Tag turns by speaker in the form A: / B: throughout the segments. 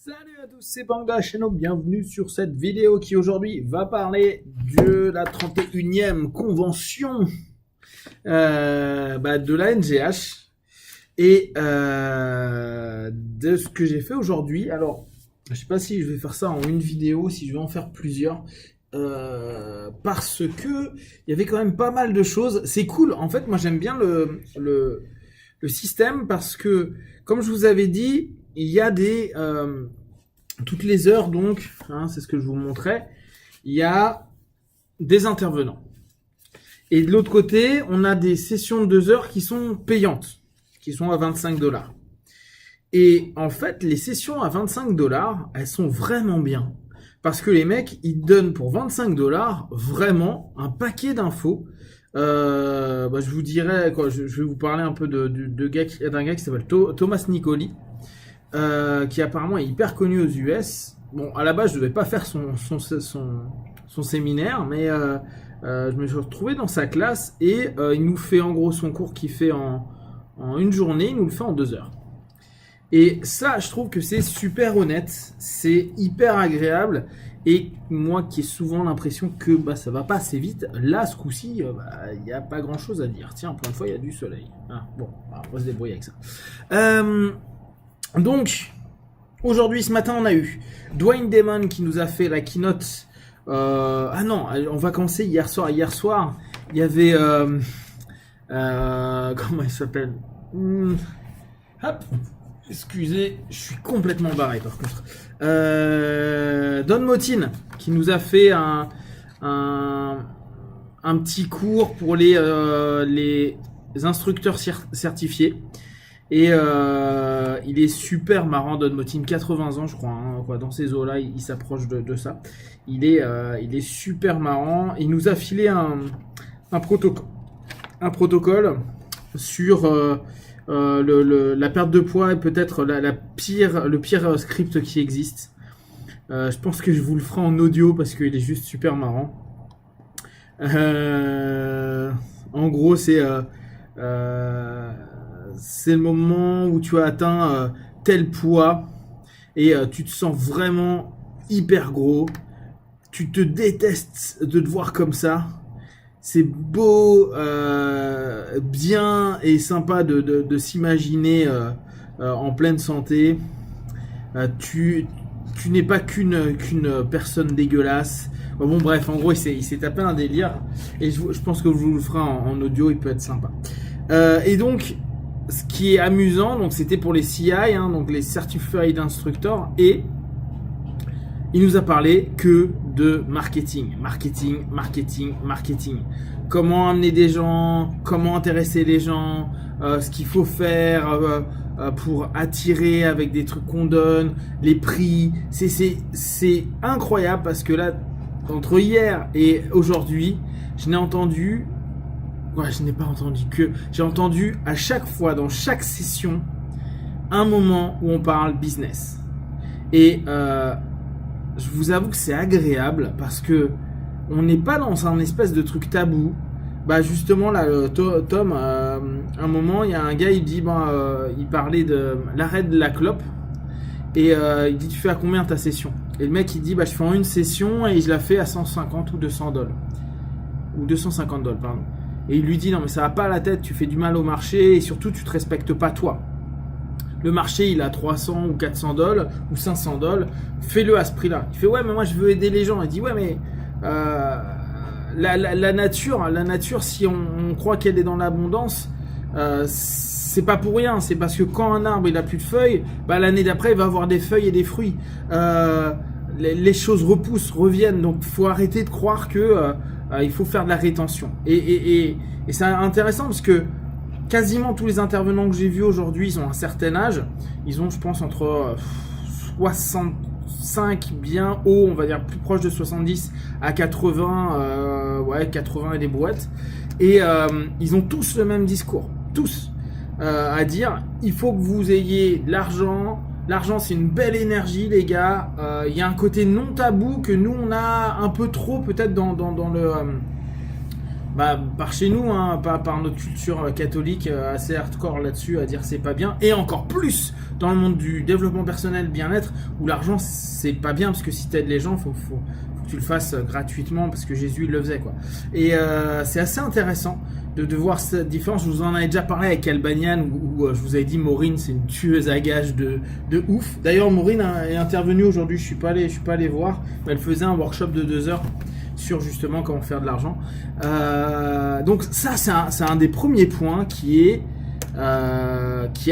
A: Salut à tous, c'est Banga Cheno, bienvenue sur cette vidéo qui aujourd'hui va parler de la 31e convention de la NGH et de ce que j'ai fait aujourd'hui. Alors, je sais pas si je vais faire ça en une vidéo, si je vais en faire plusieurs, parce que il y avait quand même pas mal de choses. C'est cool, en fait, moi j'aime bien le système parce que, comme je vous avais dit, il y a des toutes les heures, donc, c'est ce que je vous montrais, il y a des intervenants. Et de l'autre côté, on a des sessions de 2 heures qui sont payantes, qui sont à 25$. Et en fait, les sessions à 25$, elles sont vraiment bien. Parce que les mecs, ils donnent pour 25$ vraiment un paquet d'infos. Je vous dirais, je vais vous parler un peu d'un gars qui s'appelle Thomas Nicoli. Qui apparemment est hyper connu aux US. Bon, à la base, je devais pas faire son séminaire, mais je me suis retrouvé dans sa classe et il nous fait en gros son cours qu'il fait en une journée, il nous le fait en 2 heures. Et ça, je trouve que c'est super honnête, c'est hyper agréable. Et moi qui ai souvent l'impression que ça va pas assez vite, là, ce coup-ci, il n'y a pas grand-chose à dire. Tiens, pour une fois, il y a du soleil. Bon, on va se débrouiller avec ça. Donc, aujourd'hui, ce matin, on a eu Dwayne Damon qui nous a fait la keynote. On va commencer hier soir. Hier soir, il y avait... comment il s'appelle Hop, excusez, je suis complètement barré par contre. Don Motin qui nous a fait un petit cours pour les instructeurs certifiés. Et il est super marrant, Don Motin, 80 ans je crois, dans ces eaux-là, il s'approche de ça. Il est super marrant. Il nous a filé un protocole sur la perte de poids et peut-être le pire script qui existe. Je pense que je vous le ferai en audio parce qu'il est juste super marrant. En gros, c'est le moment où tu as atteint tel poids et tu te sens vraiment hyper gros. Tu te détestes de te voir comme ça. C'est beau, bien et sympa de s'imaginer en pleine santé. Tu n'es pas qu'une personne dégueulasse. Bon bref, en gros, il s'est tapé un délire. Et je pense que je vous le ferai en audio, il peut être sympa. Et donc, ce qui est amusant, donc c'était pour les CI, donc les Certified Instructors, et il nous a parlé que de marketing. Comment amener des gens, comment intéresser les gens, ce qu'il faut faire pour attirer avec des trucs qu'on donne, les prix. C'est incroyable parce que là, entre hier et aujourd'hui, je n'ai pas entendu que. J'ai entendu à chaque fois, dans chaque session, un moment où on parle business. Et je vous avoue que c'est agréable parce que on n'est pas dans un espèce de truc tabou. Justement, là, Tom, un moment, il y a un gars, il dit, il parlait de l'arrêt de la clope. Et il dit, tu fais à combien ta session? Et le mec, il dit, je fais en une session et je la fais à 150 ou 200$. Ou 250$, pardon. Et il lui dit, non mais ça va pas à la tête, tu fais du mal au marché et surtout tu te respectes pas toi. Le marché il a 300 ou 400$ ou 500$, fais-le à ce prix-là. Il fait ouais mais moi je veux aider les gens. Il dit ouais mais la nature si on croit qu'elle est dans l'abondance, c'est pas pour rien, c'est parce que quand un arbre il a plus de feuilles, l'année d'après il va avoir des feuilles et des fruits. Les choses repoussent, reviennent, donc faut arrêter de croire que il faut faire de la rétention. Et c'est intéressant parce que quasiment tous les intervenants que j'ai vus aujourd'hui, ils ont un certain âge. Ils ont, je pense, entre 65 bien haut, on va dire plus proche de 70 à 80, 80 et des brouettes. Et ils ont tous le même discours, tous, à dire il faut que vous ayez de l'argent. L'argent, c'est une belle énergie, les gars. Il y a un côté non tabou que nous, on a un peu trop, peut-être, dans par chez nous, hein, par notre culture catholique assez hardcore là-dessus, à dire c'est pas bien, et encore plus dans le monde du développement personnel, bien-être, où l'argent c'est pas bien, parce que si t'aides les gens, faut que tu le fasses gratuitement, parce que Jésus il le faisait, quoi. Et c'est assez intéressant de voir cette différence. Je vous en avais déjà parlé avec Albanian, où je vous avais dit Maureen c'est une tueuse à gages de ouf. D'ailleurs Maureen est intervenue aujourd'hui, je suis pas allé voir, mais elle faisait un workshop de 2 heures sur justement comment faire de l'argent. Donc ça c'est un des premiers points qui est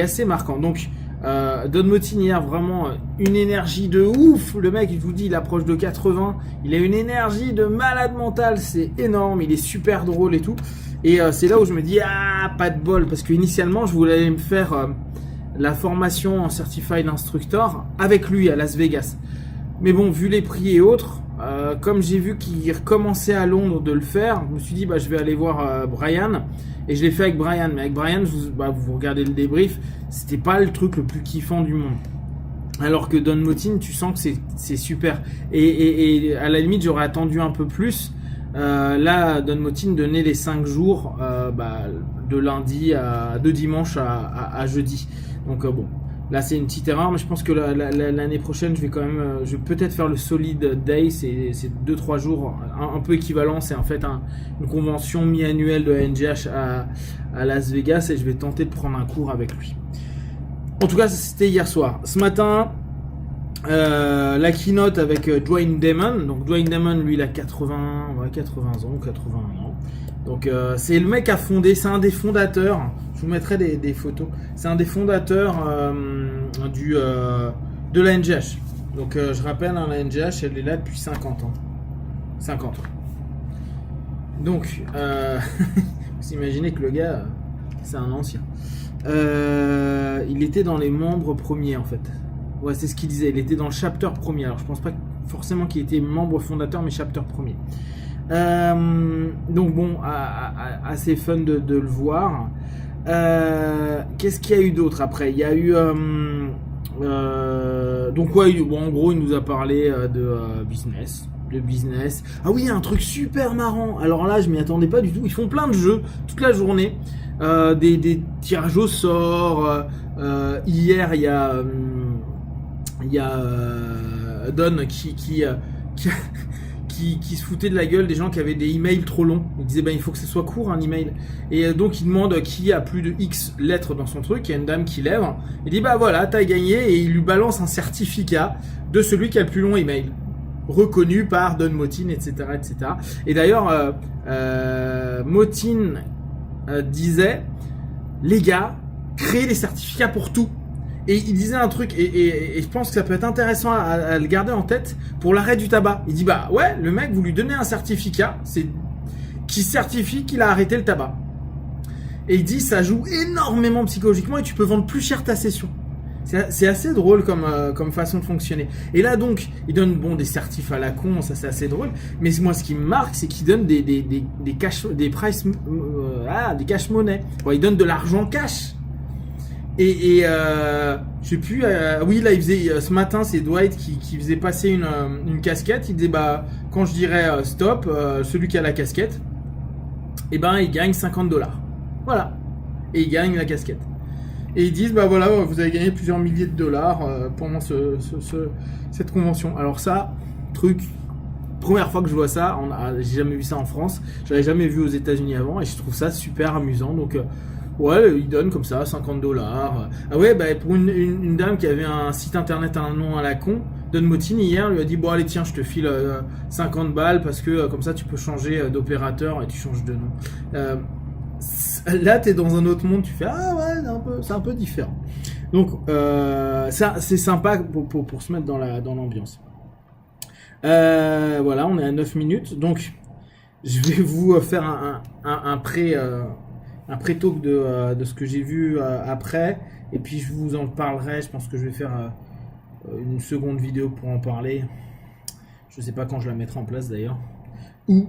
A: assez marquant. Donc Don Motin hier, vraiment une énergie de ouf. Le mec, il vous dit, il approche de 80. Il a une énergie de malade mental. C'est énorme. Il est super drôle et tout. Et c'est là où je me dis, ah, pas de bol. Parce qu'initialement, je voulais me faire la formation en Certified Instructor avec lui à Las Vegas. Mais bon, vu les prix et autres, comme j'ai vu qu'il recommençait à Londres de le faire, je me suis dit, je vais aller voir Brian. Et je l'ai fait avec Brian. Mais avec Brian, vous regardez le débrief, c'était pas le truc le plus kiffant du monde. Alors que Don Motin, tu sens que c'est super. Et à la limite, j'aurais attendu un peu plus. Là, Don Motin donnait les 5 jours de lundi de dimanche à jeudi. Donc bon. Là, c'est une petite erreur, mais je pense que l'année prochaine, je vais peut-être faire le Solid Day, c'est 2-3 jours, un peu équivalent, c'est en fait une convention mi-annuelle de NGH à Las Vegas, et je vais tenter de prendre un cours avec lui. En tout cas, c'était hier soir. Ce matin, la keynote avec Dwayne Damon. Donc Dwayne Damon, lui, il a 80 ans, 81 ans. Donc c'est le mec qui a fondé, c'est un des fondateurs, je vous mettrai des photos, c'est un des fondateurs de la NGH. Donc je rappelle, la NGH, elle est là depuis 50 ans. 50 ans. Donc, vous imaginez que le gars, c'est un ancien. Il était dans les membres premiers en fait. Ouais, c'est ce qu'il disait, il était dans le chapter premier. Alors je pense pas forcément qu'il était membre fondateur, mais chapter premier. Donc bon, assez fun de le voir. Qu'est-ce qu'il y a eu d'autre après? Il y a eu donc ouais, en gros il nous a parlé de business. Ah oui, un truc super marrant. Alors là, je m'y attendais pas du tout. Ils font plein de jeux toute la journée, des tirages au sort. Hier, il y a Don qui se foutait de la gueule des gens qui avaient des emails trop longs. Il disait il faut que ce soit court un email. Et donc il demande qui a plus de X lettres dans son truc. Il y a une dame qui lève. Il dit voilà, t'as gagné, et il lui balance un certificat de celui qui a le plus long email, reconnu par Don Motin, etc., etc. Et d'ailleurs, Motin disait, les gars, créez des certificats pour tout. Et il disait un truc, et je pense que ça peut être intéressant à le garder en tête pour l'arrêt du tabac. Il dit ouais, le mec, vous lui donnez un certificat qui certifie qu'il a arrêté le tabac. Et il dit ça joue énormément psychologiquement, et tu peux vendre plus cher ta session. C'est assez drôle comme façon de fonctionner. Et là donc, il donne des certifs à la con, ça c'est assez drôle. Mais moi, ce qui me marque, c'est qu'il donne des cash monnaie. Bon, il donne de l'argent cash. Et je sais plus. Oui, là il faisait ce matin, c'est Dwight qui faisait passer une casquette. Il disait quand je dirais stop, celui qui a la casquette, il gagne $50. Voilà. Et il gagne la casquette. Et ils disent voilà, vous avez gagné plusieurs milliers de dollars pendant cette convention. Alors ça, première fois que je vois ça, j'ai jamais vu ça en France, j'avais jamais vu aux États-Unis avant, et je trouve ça super amusant. Donc ouais, ils donnent comme ça $50. Ah ouais, pour une dame qui avait un site internet, un nom à la con, Don Motin hier lui a dit allez tiens, je te file 50 balles parce que comme ça tu peux changer d'opérateur et tu changes de nom. Là t'es dans un autre monde, tu fais ouais, c'est un peu différent. Donc ça c'est sympa pour se mettre dans l'ambiance. Voilà, on est à 9 minutes, donc je vais vous faire un pré-talk de ce que j'ai vu après, et puis je vous en parlerai. Je pense que je vais faire une seconde vidéo pour en parler. Je sais pas quand je la mettrai en place d'ailleurs, ou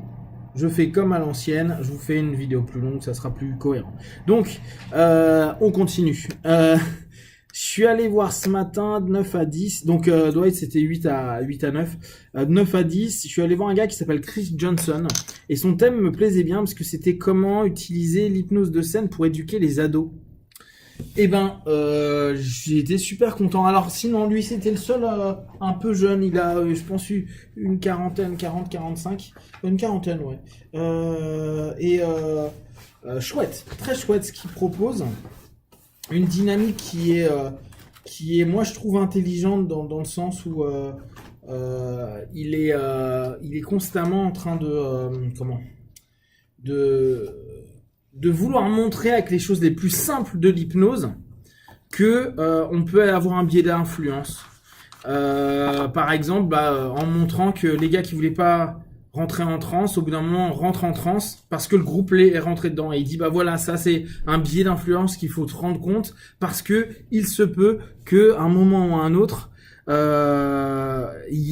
A: je fais comme à l'ancienne, je vous fais une vidéo plus longue, ça sera plus cohérent. Donc on continue. Je Je suis allé voir ce matin de 9 à 10. Donc Dwight c'était 8 à 9. De 9 à 10, je suis allé voir un gars qui s'appelle Chris Johnson. Et son thème me plaisait bien parce que c'était comment utiliser l'hypnose de scène pour éduquer les ados. Eh ben, j'ai été super content. Alors sinon, lui, c'était le seul un peu jeune. Il a, je pense, eu une quarantaine, 40, 45. Une quarantaine, ouais. Chouette, très chouette ce qu'il propose. Une dynamique qui est, moi, je trouve intelligente dans le sens où il est constamment en train de vouloir montrer avec les choses les plus simples de l'hypnose que on peut avoir un biais d'influence. Par exemple, en montrant que les gars qui voulaient pas rentrer en transe, au bout d'un moment rentrent en transe parce que le groupe est rentré dedans. Et il dit voilà, ça c'est un biais d'influence qu'il faut te rendre compte parce que il se peut que à un moment ou à un autre il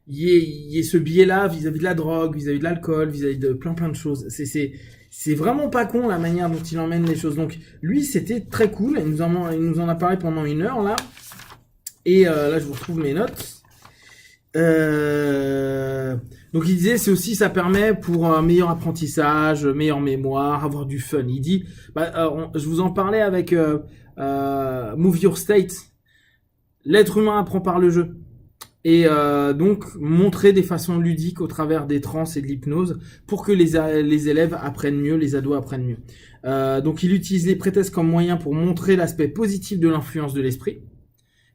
A: y ait ce biais-là vis-à-vis de la drogue, vis-à-vis de l'alcool, vis-à-vis de plein de choses. C'est vraiment pas con la manière dont il emmène les choses. Donc lui, c'était très cool. Il nous en a parlé pendant 1 heure là. Et là, je vous retrouve mes notes. Donc il disait, ça permet pour un meilleur apprentissage, meilleure mémoire, avoir du fun. Il dit, je vous en parlais avec Move Your State. L'être humain apprend par le jeu. Et donc montrer des façons ludiques au travers des trans et de l'hypnose pour que les élèves apprennent mieux, les ados apprennent mieux. Donc il utilise les prétextes comme moyen pour montrer l'aspect positif de l'influence de l'esprit.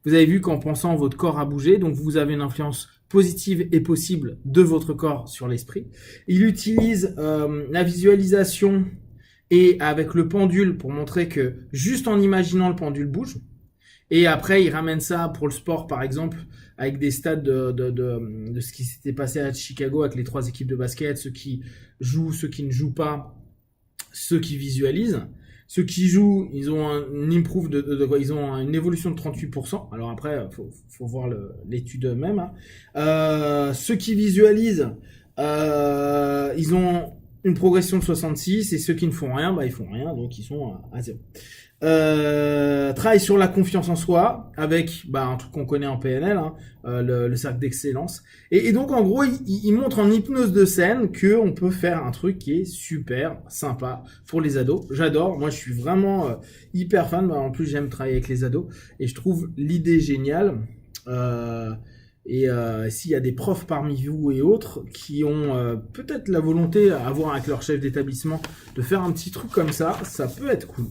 A: Vous avez vu qu'en pensant, votre corps a bougé, donc vous avez une influence positive et possible de votre corps sur l'esprit. Il utilise la visualisation et avec le pendule pour montrer que juste en imaginant le pendule bouge. Et après, il ramène ça pour le sport, par exemple, avec des stades de ce qui s'était passé à Chicago avec les 3 équipes de basket, ceux qui jouent, ceux qui ne jouent pas, ceux qui visualisent. Ceux qui jouent, ils ont ils ont une évolution de 38%. Alors après, faut voir l'étude même. Hein. Ceux qui visualisent, ils ont une progression de 66 et ceux qui ne font rien, ils font rien, donc ils sont à 0. Travaille sur la confiance en soi avec un truc qu'on connaît en PNL, hein, le cercle d'excellence. Et donc en gros, il montre en hypnose de scène que on peut faire un truc qui est super sympa pour les ados. J'adore, moi je suis vraiment hyper fan. En plus j'aime travailler avec les ados et je trouve l'idée géniale. S'il y a des profs parmi vous et autres qui ont peut-être la volonté à voir avec leur chef d'établissement de faire un petit truc comme ça peut être cool.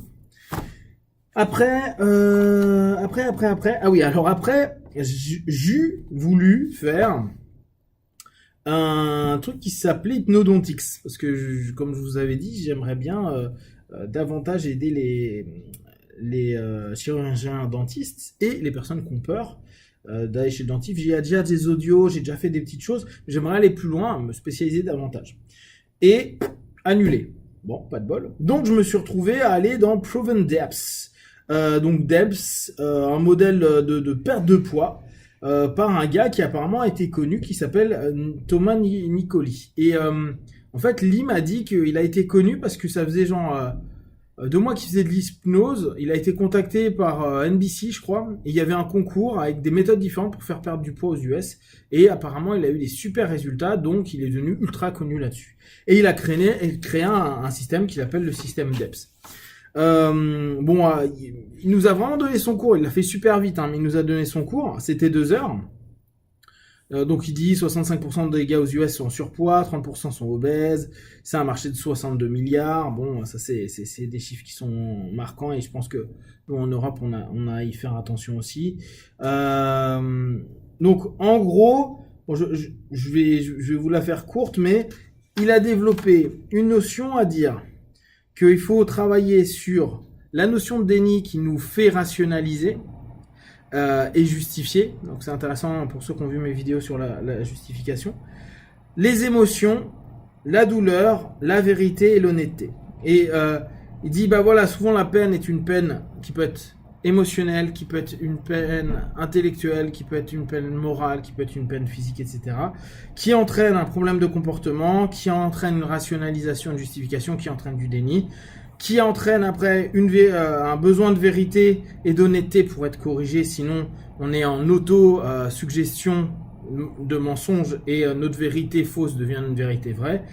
A: Après, ah oui, alors après, j'ai voulu faire un truc qui s'appelait Hypnodontix, parce que, comme je vous avais dit, j'aimerais bien davantage aider les chirurgiens dentistes et les personnes qui ont peur d'aller chez le dentiste. J'ai déjà des audios, j'ai déjà fait des petites choses, mais j'aimerais aller plus loin, me spécialiser davantage. Et annuler. Bon, pas de bol. Donc, je me suis retrouvé à aller dans Proven Depths. Donc DEPS, un modèle de perte de poids par un gars qui apparemment a été connu, qui s'appelle Thomas Nicoli. Et en fait, Lee m'a dit qu'il a été connu parce que ça faisait genre 2 mois qu'il faisait de l'hypnose. Il a été contacté par NBC, je crois, et il y avait un concours avec des méthodes différentes pour faire perdre du poids aux US. Et apparemment, il a eu des super résultats, donc il est devenu ultra connu là-dessus. Et il a créé un système qu'il appelle le système DEPS. Il nous a vraiment donné son cours, il l'a fait super vite, hein, mais il nous a donné son cours, c'était 2 heures. Donc il dit 65% des gars aux US sont en surpoids, 30% sont obèses, c'est un marché de 62 milliards, bon, ça c'est des chiffres qui sont marquants et je pense que nous en Europe on a à y faire attention aussi. Donc en gros, je vais vous la faire courte, mais il a développé une notion à dire qu'il faut travailler sur la notion de déni qui nous fait rationaliser et justifier. Donc c'est intéressant pour ceux qui ont vu mes vidéos sur la justification. Les émotions, la douleur, la vérité et l'honnêteté. Et il dit, voilà, souvent la peine est une peine qui peut être émotionnelle, qui peut être une peine intellectuelle, qui peut être une peine morale, qui peut être une peine physique, etc. Qui entraîne un problème de comportement, qui entraîne une rationalisation, une justification, qui entraîne du déni, qui entraîne après un besoin de vérité et d'honnêteté pour être corrigé, sinon on est en auto-suggestion de mensonges et notre vérité fausse devient une vérité vraie,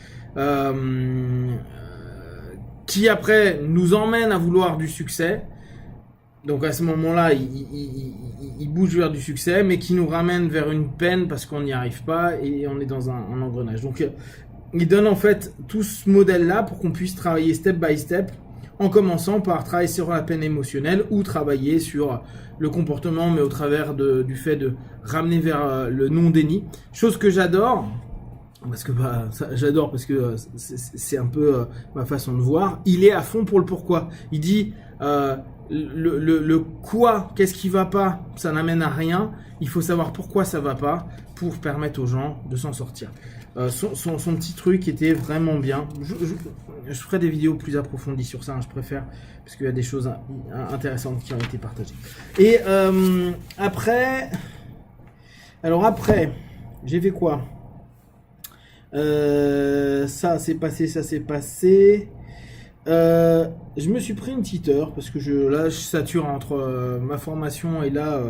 A: qui après nous emmène à vouloir du succès. Donc à ce moment-là, il bouge vers du succès, mais qui nous ramène vers une peine parce qu'on n'y arrive pas et on est dans un engrenage. Donc il donne en fait tout ce modèle-là pour qu'on puisse travailler step by step, en commençant par travailler sur la peine émotionnelle ou travailler sur le comportement, mais au travers du fait de ramener vers le non-déni. Chose que j'adore, parce que j'adore parce que c'est un peu ma façon de voir. Il est à fond pour le pourquoi. Il dit le quoi, qu'est-ce qui va pas, ça n'amène à rien. Il faut savoir pourquoi ça va pas pour permettre aux gens de s'en sortir. Son petit truc était vraiment bien. Je ferai des vidéos plus approfondies sur ça, hein, je préfère, parce qu'il y a des choses intéressantes qui ont été partagées. Et après, j'ai fait quoi? Ça s'est passé. Je me suis pris une petite heure parce que là je sature entre ma formation et là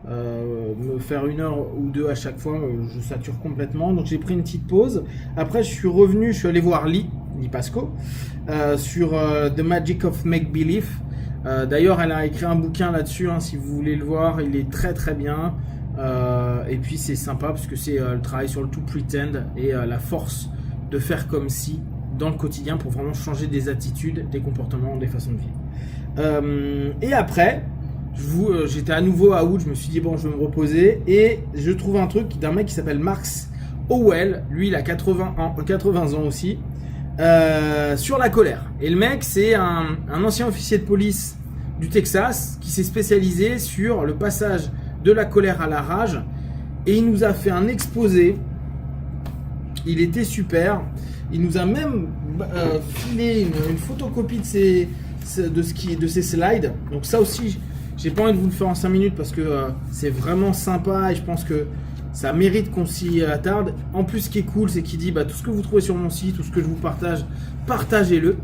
A: me faire 1 heure ou 2 à chaque fois, je sature complètement. Donc j'ai pris une petite pause. Après je suis revenu, je suis allé voir Lee Pasco sur The Magic of Make Believe. D'ailleurs elle a écrit un bouquin là-dessus, hein, si vous voulez le voir, il est très très bien. Et puis c'est sympa parce que c'est le travail sur le to pretend et la force de faire comme si dans le quotidien pour vraiment changer des attitudes, des comportements, des façons de vivre. Et après, j'étais à nouveau à août, je me suis dit bon je vais me reposer et je trouve un truc d'un mec qui s'appelle Max Howell, lui il a 80 ans aussi, sur la colère. Et le mec c'est un ancien officier de police du Texas qui s'est spécialisé sur le passage de la colère à la rage et il nous a fait un exposé, il était super. Il nous a même filé une photocopie de ses slides. Donc ça aussi, j'ai pas envie de vous le faire en 5 minutes parce que c'est vraiment sympa et je pense que ça mérite qu'on s'y attarde. En plus, ce qui est cool, c'est qu'il dit tout ce que vous trouvez sur mon site, tout ce que je vous partage, partagez-le.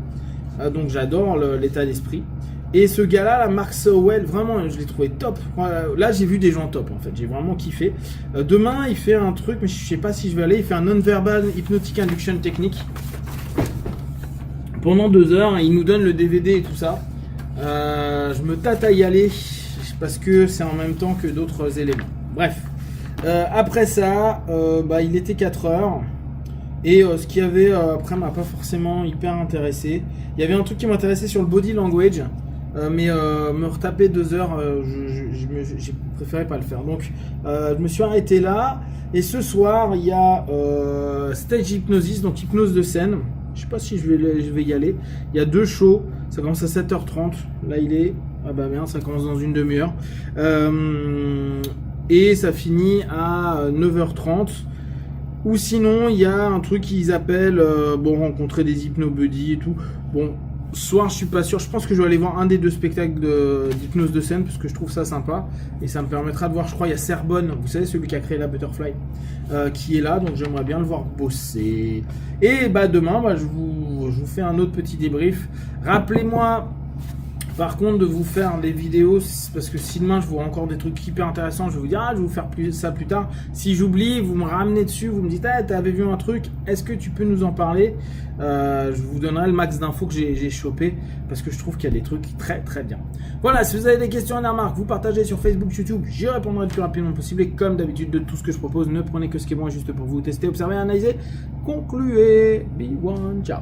A: Donc j'adore l'état d'esprit. Et ce gars-là, la Mark Sowell, vraiment, je l'ai trouvé top. Là, j'ai vu des gens top, en fait. J'ai vraiment kiffé. Demain, il fait un truc, mais je sais pas si je vais aller. Il fait un non-verbal hypnotic induction technique. Pendant 2 heures, il nous donne le DVD et tout ça. Je me tâte à y aller parce que c'est en même temps que d'autres éléments. Bref. Après ça, il était 4 heures. Et ce qu'il y avait après m'a pas forcément hyper intéressé. Il y avait un truc qui m'intéressait sur le body language. Mais me retaper 2 heures, j'ai préféré pas le faire. Donc je me suis arrêté là. Et ce soir, il y a Stage Hypnosis, donc hypnose de scène. Je sais pas si je vais y aller. Il y a 2 shows. Ça commence à 7h30. Là, il est... Ah bah merde, ça commence dans une demi-heure. Et ça finit à 9h30. Ou sinon, il y a un truc qu'ils appellent rencontrer des hypnobuddies et tout. Bon, soir, je suis pas sûr. Je pense que je vais aller voir un des 2 spectacles d'hypnose de scène parce que je trouve ça sympa. Et ça me permettra de voir, je crois, il y a Serbonne, vous savez, celui qui a créé la Butterfly, qui est là. Donc j'aimerais bien le voir bosser. Et demain, je vous fais un autre petit débrief. Rappelez-moi, par contre, de vous faire des vidéos, parce que si demain je vois encore des trucs hyper intéressants, je vais vous dire, je vais vous faire ça plus tard. Si j'oublie, vous me ramenez dessus, vous me dites, t'avais vu un truc, est-ce que tu peux nous en parler? Je vous donnerai le max d'infos que j'ai chopé, parce que je trouve qu'il y a des trucs très très bien. Voilà, si vous avez des questions et des remarques, vous partagez sur Facebook, YouTube, j'y répondrai le plus rapidement possible. Et comme d'habitude, de tout ce que je propose, ne prenez que ce qui est bon et juste pour vous. Testez, observez, analysez, concluez. Be one, ciao.